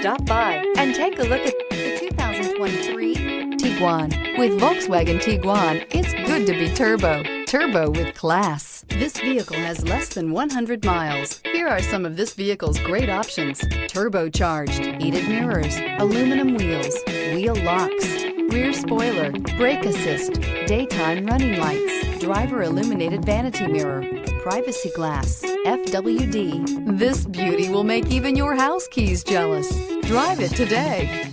Stop by and take a look at the 2023 Tiguan. With Volkswagen Tiguan, it's good to be turbo. Turbo with class. This vehicle has less than 100 miles. Here are some of this vehicle's great options: turbocharged, heated mirrors, aluminum wheels, wheel locks, rear spoiler, brake assist, daytime running lights, driver illuminated vanity mirror, privacy glass, FWD. This beauty will make even your house keys jealous. Drive it today.